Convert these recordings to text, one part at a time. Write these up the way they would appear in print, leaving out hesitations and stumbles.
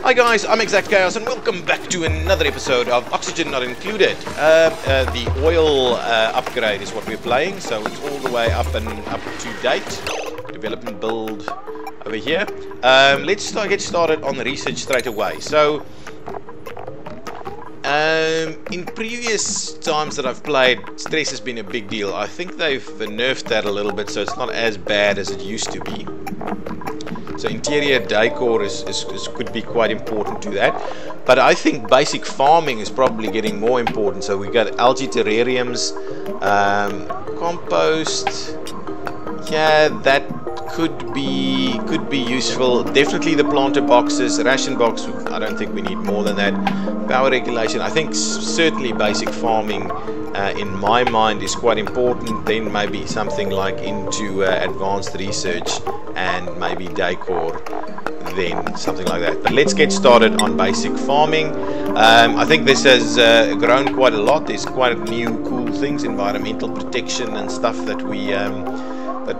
Hi guys, I'm Exactchaos and welcome back to another episode of Oxygen Not Included. The oil upgrade is what we're playing, so it's all the way up to date. Development build over here. Let's get started on the research straight away. So, in previous times that I've played, stress has been a big deal. I think they've nerfed that a little bit, so it's not as bad as it used to be. So interior decor could be quite important to that, but I think basic farming is probably getting more important. So we got algae terrariums, compost. Yeah, that could be useful. Definitely the planter boxes, ration box. I don't think we need more than that. Power regulation. I think certainly basic farming, in my mind, is quite important. Then maybe something like into advanced research and maybe decor, then something like that. But let's get started on basic farming. I think this has grown quite a lot. There's quite new cool things, environmental protection and stuff that we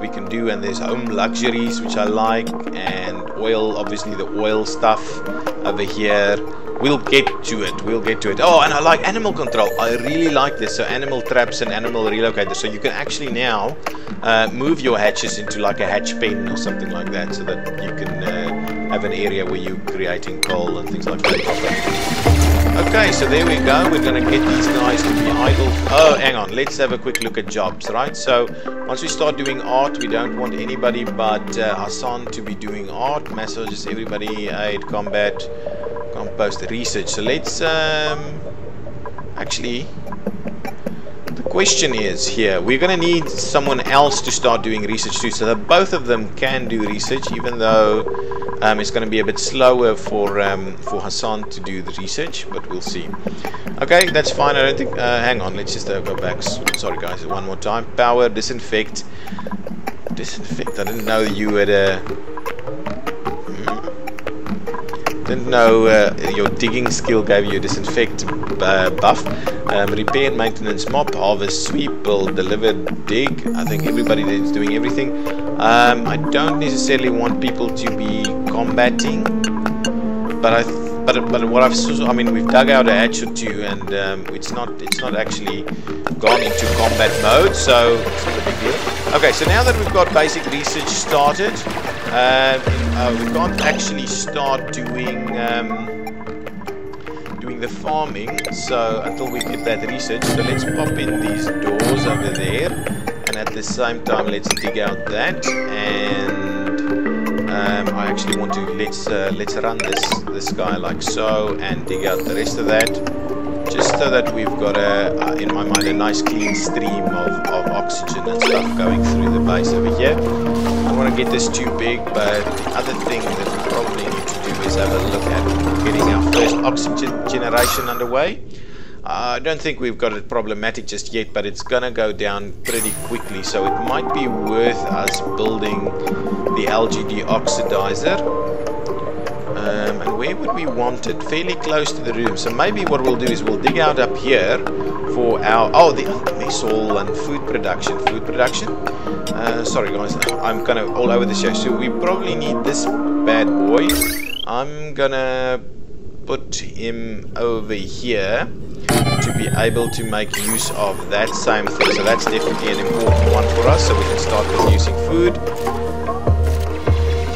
can do, and there's home luxuries which I like, and oil, obviously the oil stuff over here. We'll get to it. Oh, and I like animal control. I really like this. So animal traps and animal relocators. So you can actually now move your hatches into like a hatch pen or something like that, so that you can have an area where you're creating coal and things like that. Okay, so there we go. We're going to get these guys to be idle. Oh, hang on. Let's have a quick look at jobs, right? So once we start doing art, we don't want anybody but Hassan to be doing art. Massages, everybody, aid, combat, compost, research. So let's actually, the question is here, we're going to need someone else to start doing research too, so that both of them can do research, even though it's going to be a bit slower for Hassan to do the research, but we'll see. Okay, that's fine. I don't think hang on, let's just go back. Sorry guys, one more time. Power, disinfect. I didn't know you had a didn't know your digging skill gave you a disinfect buff. Repair, maintenance, mop, harvest, sweep, build, deliver, dig. I think everybody is doing everything. I don't necessarily want people to be combating, but what I mean, we've dug out a hatch or two, and it's not actually gone into combat mode, so it's not a big deal. Okay, so now that we've got basic research started, we can't actually start doing the farming, so until we get that research. So let's pop in these doors over there, and at the same time let's dig out that, and I actually want to let's run this guy like so, and dig out the rest of that, just so that we've got in my mind, a nice clean stream of oxygen and stuff going through the base over here. I don't want to get this too big, but the other thing that we probably need to do is have a look at getting our first oxygen generation underway. I don't think we've got it problematic just yet, but it's gonna go down pretty quickly, so it might be worth us building the algae deoxidizer. And where would we want it? Fairly close to the room. So maybe what we'll do is we'll dig out up here for our the mess hall and food production. Sorry guys, I'm kind of all over the show. So we probably need this bad boy. I'm gonna put him over here to be able to make use of that same thing. So that's definitely an important one for us, so we can start producing food.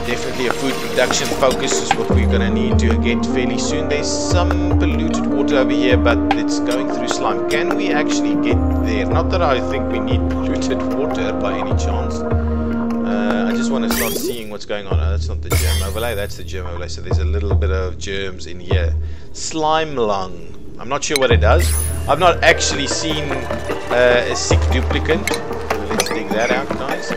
Definitely a food production focus is what we're going to need to get fairly soon. There's some polluted water over here, but it's going through slime. Can we actually get there? Not that I think we need polluted water by any chance. I just want to start seeing what's going on. Oh, that's not the germ overlay, that's the germ overlay. So there's a little bit of germs in here. Slime lung. I'm not sure what it does. I've not actually seen a sick duplicant. Let's dig that out, guys.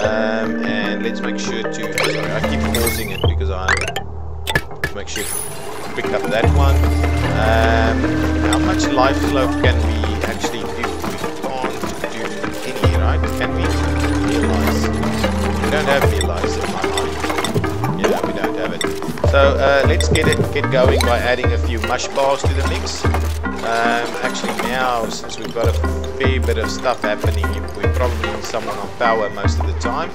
And let's make sure to... Sorry, I keep pausing it because I make sure to pick up that one. How much life flow can we actually do? We can't do any, right? Can we? Realize. We don't have realize in my mind. Yeah, we don't have it. So let's get going by adding a few mush bars to the mix. Actually now, since we've got a fair bit of stuff happening, we probably need someone on power most of the time.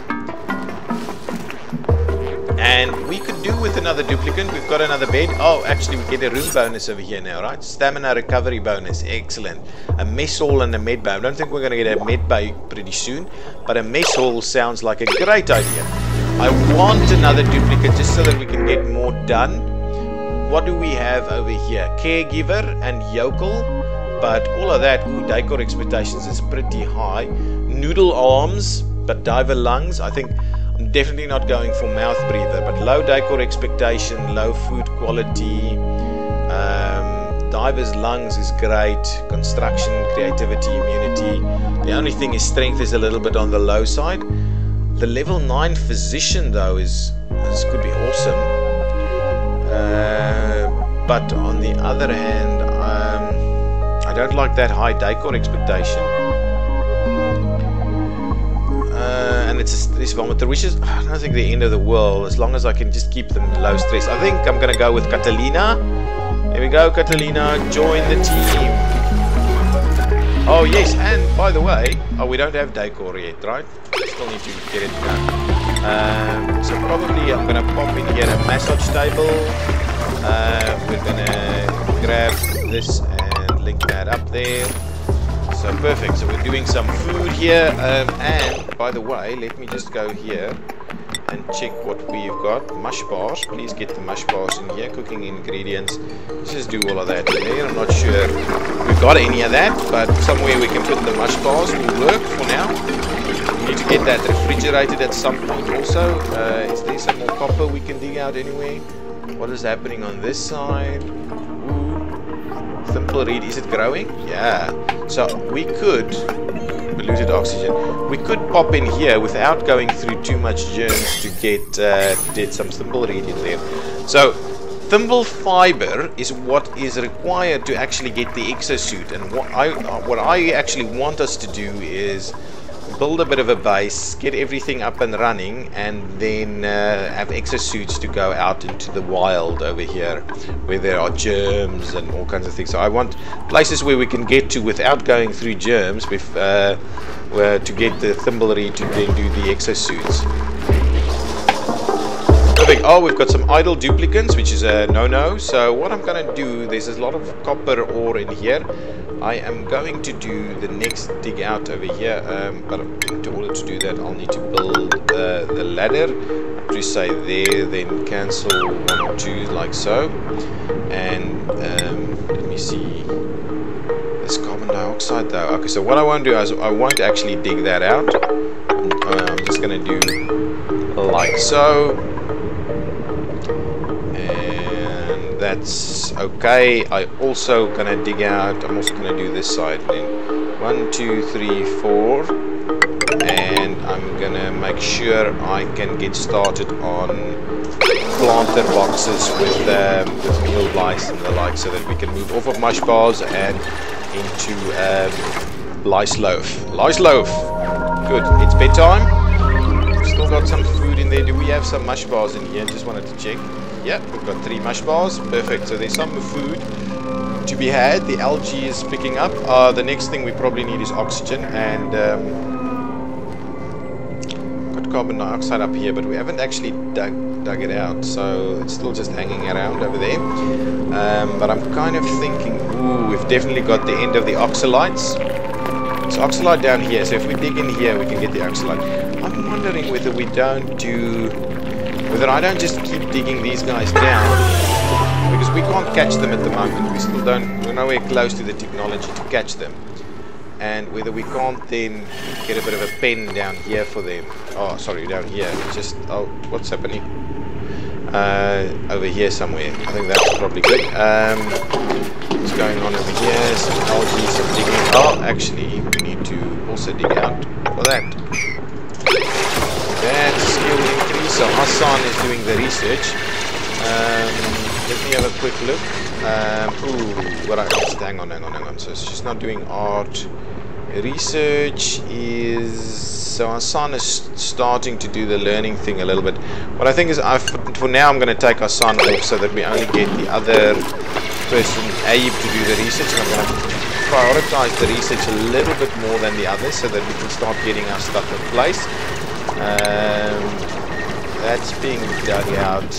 And we could do with another duplicant. We've got another bed. Oh, actually, we get a room bonus over here now, right? Stamina recovery bonus. Excellent. A mess hall and a med bay. I don't think we're going to get a med bay pretty soon, but a mess hall sounds like a great idea. I want another duplicate just so that we can get more done. What do we have over here? Caregiver and yokel. But all of that, ooh, decor expectations is pretty high. Noodle arms, but diver lungs. I think I'm definitely not going for mouth breather, but low decor expectation, low food quality. Diver's lungs is great. Construction, creativity, immunity. The only thing is strength is a little bit on the low side. The level 9 physician though this could be awesome. But on the other hand, I don't like that high decor expectation. And it's a stress vomiter, which is, I don't think the end of the world, as long as I can just keep them low stress. I think I'm going to go with Catalina. There we go, Catalina, join the team. Oh yes, and by the way, we don't have decor yet, right? Still need to get it done. So probably I'm going to pop in here a massage table. We're going to grab this and link that up there. So perfect, so we're doing some food here, and by the way, let me just go here and check what we've got. Mush bars, please get the mush bars in here. Cooking ingredients, let's just do all of that in there. I'm not sure we've got any of that, but somewhere we can put the mush bars will work for now. We need to get that refrigerated at some point also. Is there some more copper we can dig out anyway? What is happening on this side? Simple read, is it growing? Yeah. So we could, polluted oxygen, we could pop in here without going through too much germs to get some simple read in there. So thimble fiber is what is required to actually get the exosuit, and what I actually want us to do is build a bit of a base, get everything up and running, and then have exosuits to go out into the wild over here where there are germs and all kinds of things. So I want places where we can get to without going through germs to get the thimblery to then do the exosuits. Perfect. Oh, we've got some idle duplicants, which is a no-no. So what I'm going to do, there's a lot of copper ore in here. I am going to do the next dig out over here, but in order to do that I'll need to build the ladder. Just say there, then cancel 1 or 2 like so, and let me see, this carbon dioxide though. Okay, so what I won't do is I won't actually dig that out. I'm just going to do like so. That's okay. I also gonna dig out, I'm also gonna do this side then. 1, 2, 3, 4, and I'm gonna make sure I can get started on planter boxes with meal lice and the like, so that we can move off of mush bars and into lice loaf. Lice loaf. Good. It's bedtime. We've still got some food in there. Do we have some mush bars in here? Just wanted to check. Yeah, we've got 3 mush bars. Perfect. So there's some food to be had. The algae is picking up. The next thing we probably need is oxygen, and got carbon dioxide up here, but we haven't actually dug it out, so it's still just hanging around over there. But I'm kind of thinking, ooh, we've definitely got the end of the oxalites. So oxalite down here. So if we dig in here, we can get the oxalite. I'm wondering whether we don't do, whether I don't just keep digging these guys down, because we can't catch them at the moment. We still don't, we're nowhere close to the technology to catch them. And whether we can't then get a bit of a pen down here for them. Oh, sorry, down here. Just, oh, what's happening? Over here somewhere. I think that's probably good. What's going on over here? Some algae, some digging. Oh, actually, we need to also dig out for that. That's skill increase. So Hassan is doing the research. Let me have a quick look. Ooh, what I hang on. So she's not doing art. Research is, so Hassan is starting to do the learning thing a little bit. What I think is, for now I'm going to take Hassan off so that we only get the other person, Abe, to do the research. And I'm going to prioritize the research a little bit more than the others so that we can start getting our stuff in place. That's being dug out.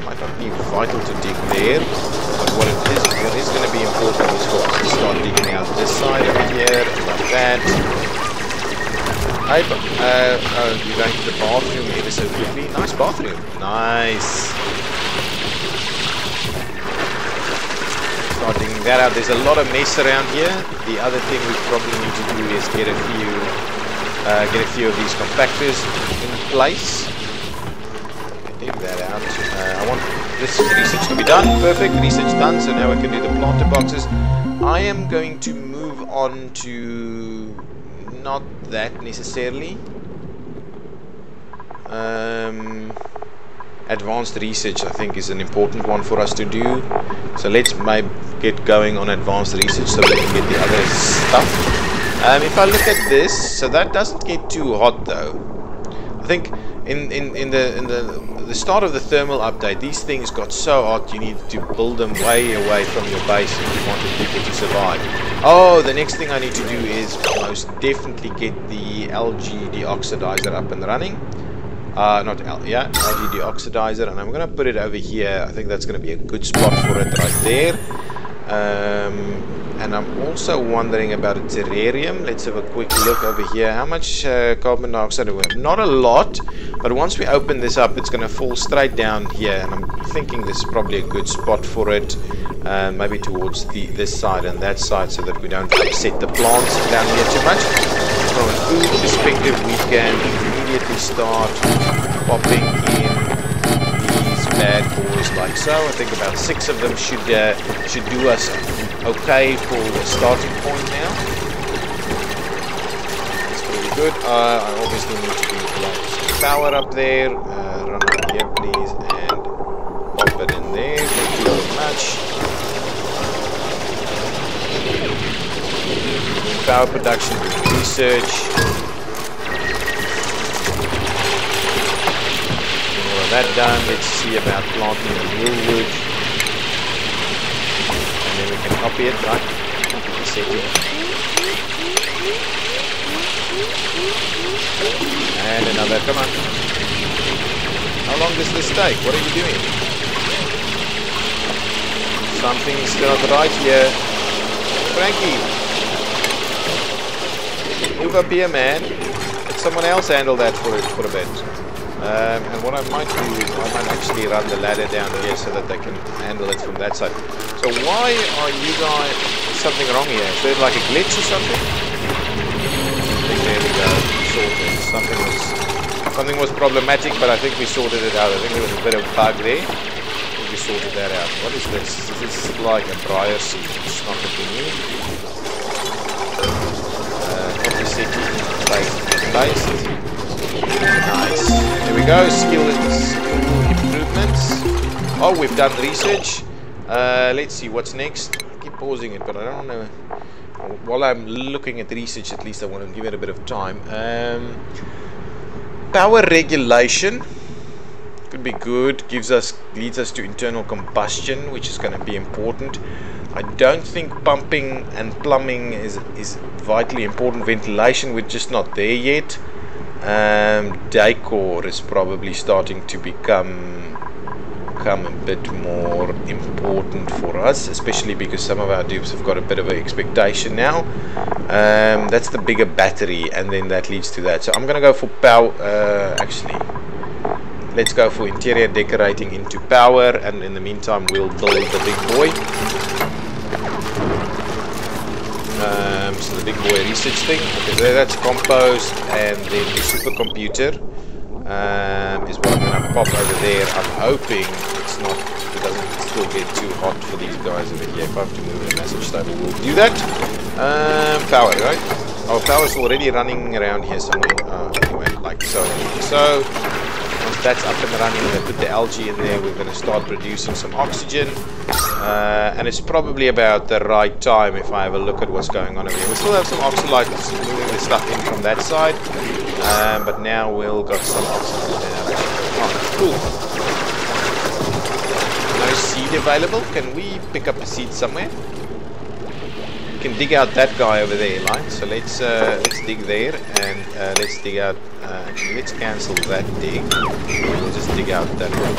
Might not be vital to dig there, but what is going to be important is for us to start digging out this side over here, like that. You're going to the bathroom ever so quickly. Nice bathroom. Nice. Start digging that out. There's a lot of mess around here. The other thing we probably need to do is get a few of these compactors in place. Dig that out. I want this research to be done. Perfect. Research done. So now we can do the planter boxes. I am going to move on to not that necessarily. Advanced research, I think, is an important one for us to do. So let's get going on advanced research so we can get the other stuff. If I look at this, so that doesn't get too hot though. I think in the start of the thermal update, these things got so hot you needed to build them way away from your base if you wanted people to survive. Oh, the next thing I need to do is most definitely get the algae deoxidizer up and running. Algae deoxidizer, and I'm gonna put it over here. I think that's gonna be a good spot for it right there. And I'm also wondering about a terrarium. Let's have a quick look over here. How much carbon dioxide do we have? Not a lot, but once we open this up, it's gonna fall straight down here, and I'm thinking this is probably a good spot for it. Maybe towards this side and that side, so that we don't upset the plants down here too much. From a food perspective, we can immediately start popping in these bad boys like so. I think about 6 of them should do us okay for the starting point now. That's pretty good. I obviously need to do power up there. Run up here, please, and pop it in there. Thank you very much. Power production, research. All of that done. Let's see about planting the wood. And then we can copy it, right? Set it. And another, come on. How long does this take? What are you doing? Something's not right here. Frankie! Move up here, man. Let someone else handle that for a bit. And what I might do is I might actually run the ladder down here so that they can handle it from that side. So why are you guys... something wrong here? Is there like a glitch or something? I think there we go. Sorted. Something was problematic, but I think we sorted it out. I think there was a bit of bug there. I think we sorted that out. What is this? Is this like a briar seed? It's not what we need. Nice. There we go. Skill improvements. Oh, we've done research. Let's see what's next. I keep pausing it, but I don't know. While I'm looking at research, at least I want to give it a bit of time. Power regulation could be good. Leads us to internal combustion, which is going to be important. I don't think pumping and plumbing is vitally important. Ventilation, we're just not there yet. Decor is probably starting to become a bit more important for us, especially because some of our dupes have got a bit of an expectation now. That's the bigger battery, and then that leads to that. So I'm going to go for power. Actually, let's go for interior decorating into power, and in the meantime we'll build the big boy. So the big boy research thing. Okay, that's compost, and then the supercomputer is what I'm going to pop over there. I'm hoping it doesn't still get too hot for these guys over here. If I have to move the message table, we'll do that. Power, right? Our power's already running around here somewhere. Anyway, like so. So once that's up and running, we'll put the algae in there. We're going to start producing some oxygen. And it's probably about the right time if I have a look at what's going on over here. We still have some oxalites moving the stuff in from that side, but now we'll got some oxygen there. Oh, cool. No seed available. Can we pick up a seed somewhere? can dig out that guy over there, right? So let's dig there, and let's dig out. Actually, let's cancel that dig. We'll just dig out that one.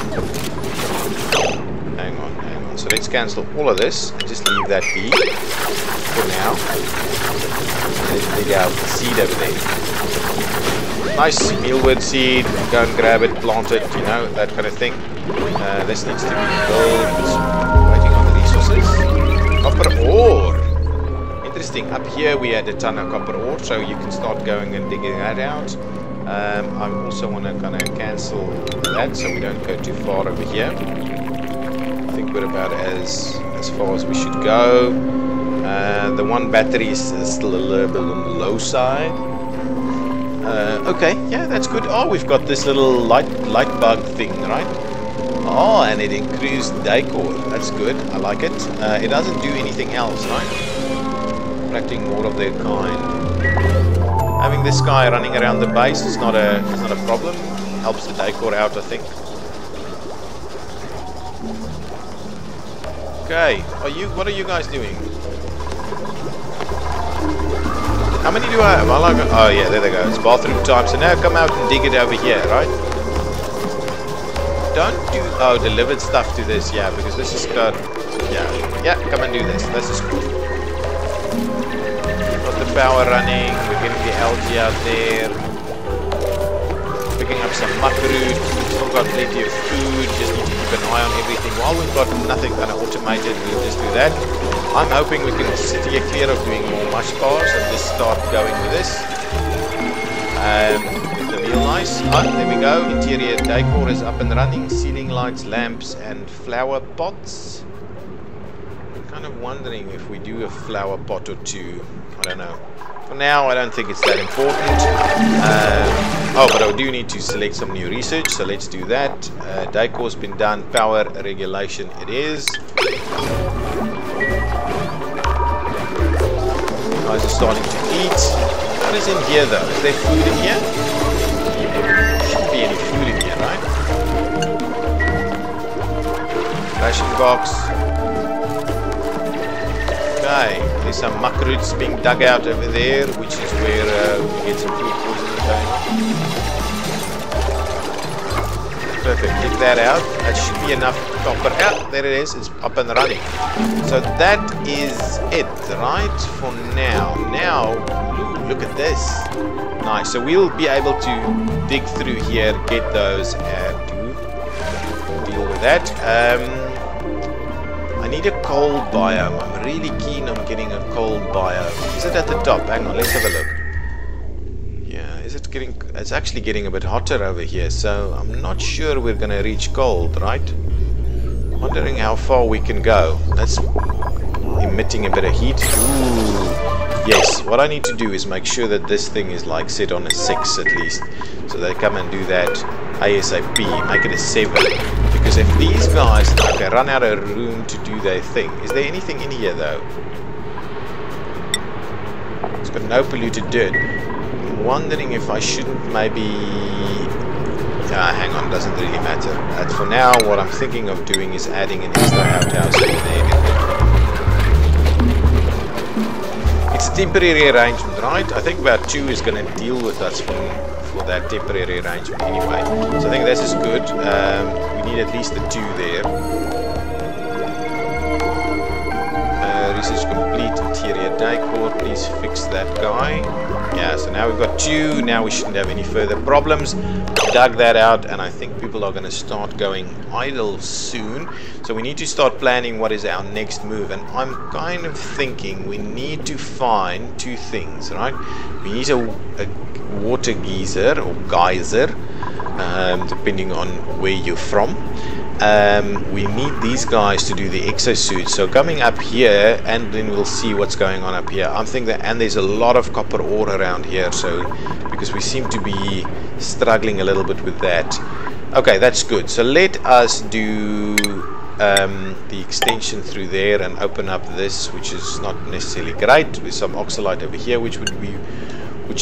Hang on. So let's cancel all of this and just leave that be for now. Let's dig out the seed over there. Nice mealworm seed. Go and grab it, plant it, you know, that kind of thing. This needs to be built. Waiting on the resources. Copper ore. Interesting. Up here we had a ton of copper ore, so you can start going and digging that out. I also want to kind of cancel that so we don't go too far over here. I think we're about as far as we should go. The one battery is still a little bit on the low side. Okay, yeah, that's good. Oh, we've got this little light bug thing, right? Oh, and it increased decor. That's good. I like it. It doesn't do anything else, right? Attracting more of their kind. Having this guy running around the base is not a problem. Helps the decor out, I think. Okay, what are you guys doing? How many do I have? Oh yeah, there they go. It's bathroom time. So now come out and dig it over here, right? Don't do delivered stuff to this, yeah, because this is got yeah, come and do this. This is cool. Got the power running, we're getting the algae out there. Picking up some muckroot, still got plenty of food, just need to keep an eye on everything. While we've got nothing kind of automated, we'll just do that. I'm hoping we can steer clear of doing more mush bars and just start going with this. The real nice. There we go. Interior decor is up and running. Ceiling lights, lamps, and flower pots. I'm kind of wondering if we do a flower pot or two. I don't know. For now, I don't think it's that important. But I do need to select some new research, so let's do that. Decor's been done. Power regulation it is. Guys are starting to eat. What is in here though? Is there food in here? Shouldn't be any food in here, right? Ration box. Okay, there's some muckroots being dug out over there, which is where we get some food poisoning going on. Perfect, dig that out. That should be enough copper. Yeah, there it is. It's up and running. So that is it, right? For now. Now, look at this. Nice. So we'll be able to dig through here, get those, and deal with that. I need a cold biome. I'm really keen on getting a cold biome. Is it at the top? Hang on, let's have a look. It's actually getting a bit hotter over here, so I'm not sure we're gonna reach cold, right? Wondering how far we can go. That's emitting a bit of heat. Ooh. Yes, what I need to do is make sure that this thing is like set on a 6 at least. So they come and do that ASAP, make it a 7. Because if these guys run out of room to do their thing. Is there anything in here though? It's got no polluted dirt. Wondering if I shouldn't maybe hang on, doesn't really matter. For now, what I'm thinking of doing is adding an extra outhouse in there. It's a temporary arrangement, right? I think about 2 is going to deal with us for that temporary arrangement anyway. So I think this is good. We need at least the 2 there. Research complete. Interior decor, please fix that guy. Yeah, so now we've got 2. Now we shouldn't have any further problems. Dug that out, and I think people are going to start going idle soon. So we need to start planning what is our next move. And I'm kind of thinking we need to find 2 things, right? We need a water geyser or geyser, depending on where you're from. We need these guys to do the exosuit. So coming up here, and then we'll see what's going on up here. I'm thinking that, and there's a lot of copper ore around here, so because we seem to be struggling a little bit with that. Okay, that's good. So let us do the extension through there and open up this, which is not necessarily great, with some oxalite over here, which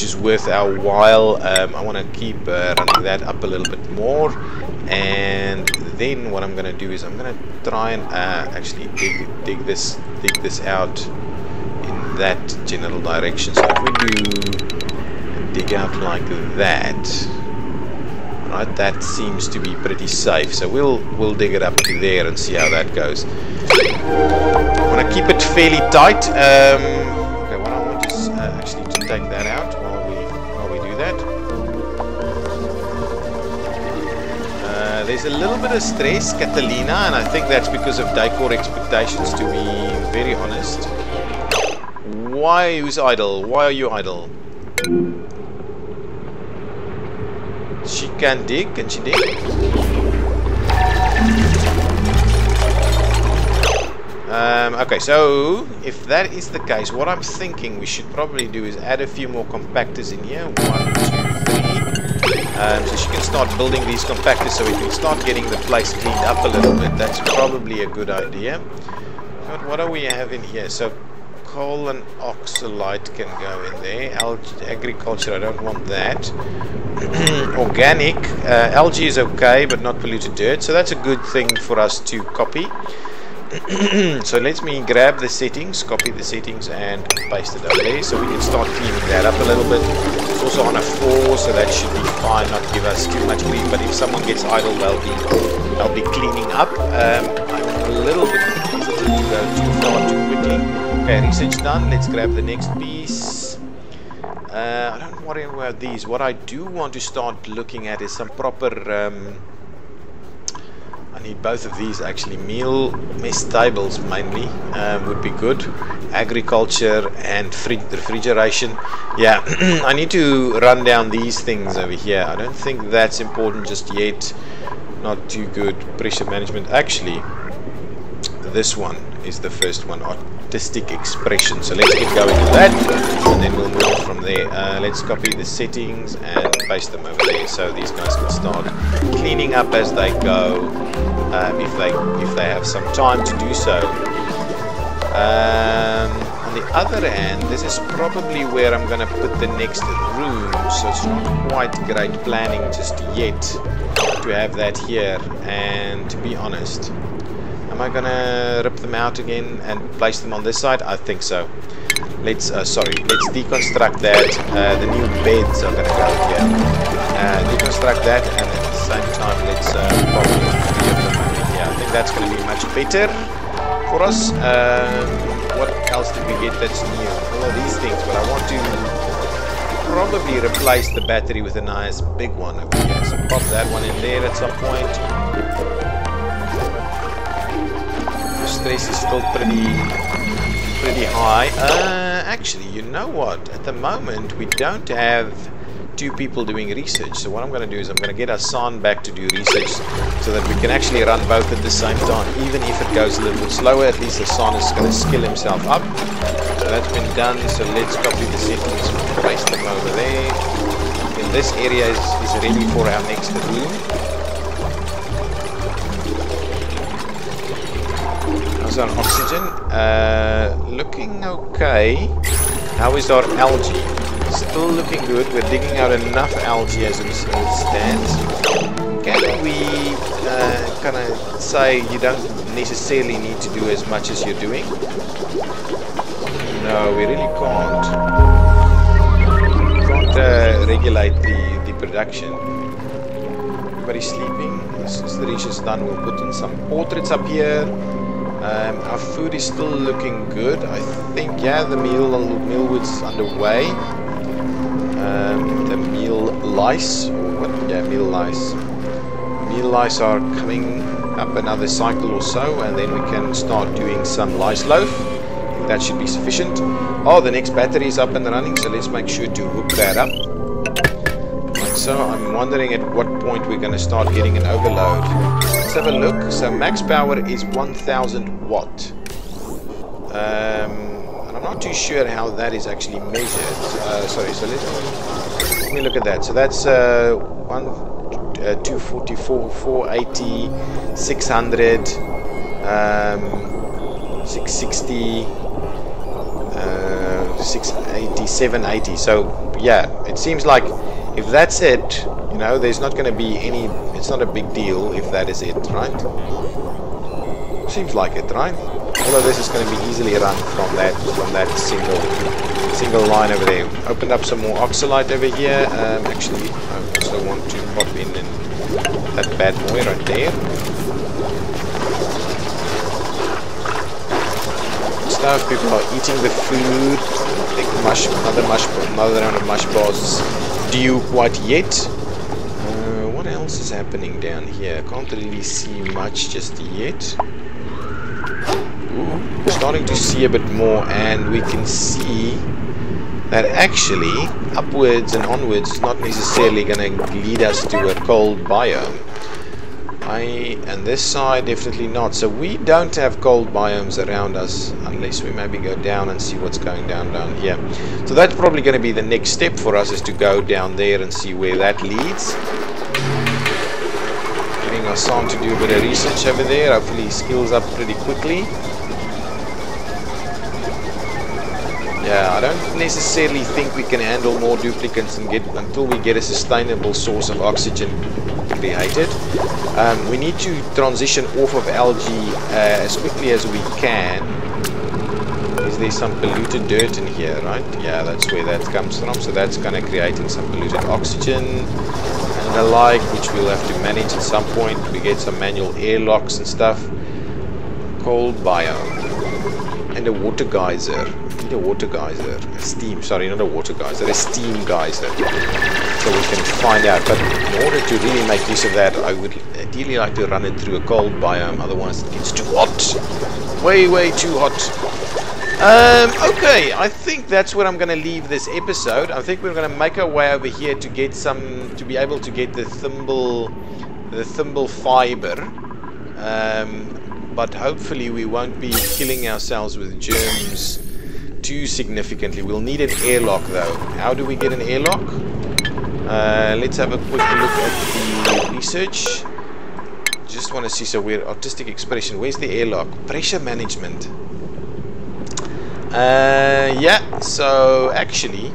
is worth our while. I want to keep running that up a little bit more. And then what I'm going to do is I'm going to try and actually dig this out in that general direction. So if we do dig out like that, right, that seems to be pretty safe. So we'll dig it up to there and see how that goes. I want to keep it fairly tight. Okay, what I want is actually to take that out while we do that. There's a little bit of stress, Catalina, and I think that's because of decor expectations, to be very honest. Why? Who's idle? Why are you idle? She can dig. Can she dig? Okay, so if that is the case, what I'm thinking we should probably do is add a few more compactors in here. 1, 2, 3. So she can start building these compactors so we can start getting the place cleaned up a little bit. That's probably a good idea. But what do we have in here? So coal and oxalite can go in there. Agriculture, I don't want that. Organic, algae is okay, but not polluted dirt. So that's a good thing for us to copy. So let me grab the settings, copy the settings and paste it over there so we can start cleaning that up a little bit. It's also on a 4, so that should be fine, not give us too much grief. But if someone gets idle, they'll be cleaning up. I'm a little bit hesitant to go too far too quickly. Okay, research done. Let's grab the next piece. I don't worry about these. What I do want to start looking at is some proper I need both of these actually. Meal mess tables mainly would be good. Agriculture and refrigeration. Yeah, I need to run down these things over here. I don't think that's important just yet. Not too good. Pressure management. Actually, this one is the first one. Artistic expression. So let's get going with that, and then we'll move from there. Let's copy the settings and paste them over there so these guys can start cleaning up as they go, if they have some time to do so. On the other hand, this is probably where I'm going to put the next room, so it's not quite great planning just yet to have that here. And to be honest, am I going to rip them out again and place them on this side? I think so. Let's deconstruct that. The new beds are going to go here. Deconstruct that, and at the same time let's probably clear them. Yeah, I think that's going to be much better for us. What else did we get that's new? All of these things, but I want to probably replace the battery with a nice big one over here. So pop that one in there at some point. The stress is still pretty high. Actually, you know what? At the moment, we don't have 2 people doing research. So what I'm going to do is I'm going to get Hassan back to do research so that we can actually run both at the same time. Even if it goes a little bit slower, at least Hassan is going to skill himself up. So that's been done. So let's copy the settings, place them over there. And this area is ready for our next room. How's our oxygen? Looking okay. How is our algae? Still looking good. We're digging out enough algae as it stands. Can we kind of say you don't necessarily need to do as much as you're doing? No, we really can't. Can't regulate the production. Everybody's sleeping. As soon as the research is done, we'll put in some portraits up here. Our food is still looking good. I think, yeah, the mealwood's underway. The meal lice, or what? Yeah, meal lice. Meal lice are coming up another cycle or so, and then we can start doing some lice loaf. I think that should be sufficient. Oh, the next battery is up and running, so let's make sure to hook that up. Like so, I'm wondering at what point we're going to start getting an overload. Let's have a look. So max power is 1000 watt. And I'm not too sure how that is actually measured. Sorry, so let me look at that. So that's 244, 480, 600, 660, 680, 780. So yeah, it seems like if that's it, you know, there's not going to be any, it's not a big deal if that is it, right? Seems like it, right? All of this is going to be easily run from that single line over there. Opened up some more oxalite over here. Actually, I also want to pop in that bad boy right there. Stuff. People are eating the food. I think another round of mush bars due quite yet. What else is happening down here? Can't really see much just yet. Ooh, starting to see a bit more, and we can see that actually upwards and onwards is not necessarily going to lead us to a cold biome. And this side definitely not. So we don't have cold biomes around us unless we maybe go down and see what's going down here. So that's probably going to be the next step for us, is to go down there and see where that leads. Getting our son to do a bit of research over there. Hopefully he skills up pretty quickly. Yeah, I don't necessarily think we can handle more duplicates until we get a sustainable source of oxygen created. We need to transition off of algae as quickly as we can. Is there some polluted dirt in here, right? Yeah, that's where that comes from. So that's going to create some polluted oxygen and the like, which we'll have to manage at some point. We get some manual airlocks and stuff. Cold biome. And a water geyser. A water geyser, a steam, sorry, not a water geyser, a steam geyser, so we can find out. But in order to really make use of that, I would ideally like to run it through a cold biome, otherwise it gets too hot, way too hot. Okay, I think that's where I'm going to leave this episode. I think we're going to make our way over here to get to be able to get the thimble fiber. But hopefully we won't be killing ourselves with germs too significantly. We'll need an airlock though. How do we get an airlock? Let's have a quick look at the research. Just want to see, so we're artistic expression. Where's the airlock? Pressure management. Yeah, so actually,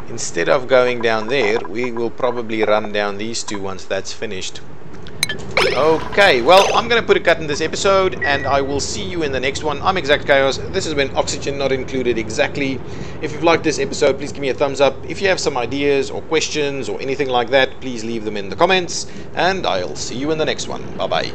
instead of going down there, we will probably run down these two once that's finished. Okay, well, I'm going to put a cut in this episode, and I will see you in the next one. I'm Exactchaos. This has been Oxygen Not Included Exactly. If you've liked this episode, please give me a thumbs up. If you have some ideas or questions or anything like that, please leave them in the comments, and I'll see you in the next one. Bye-bye.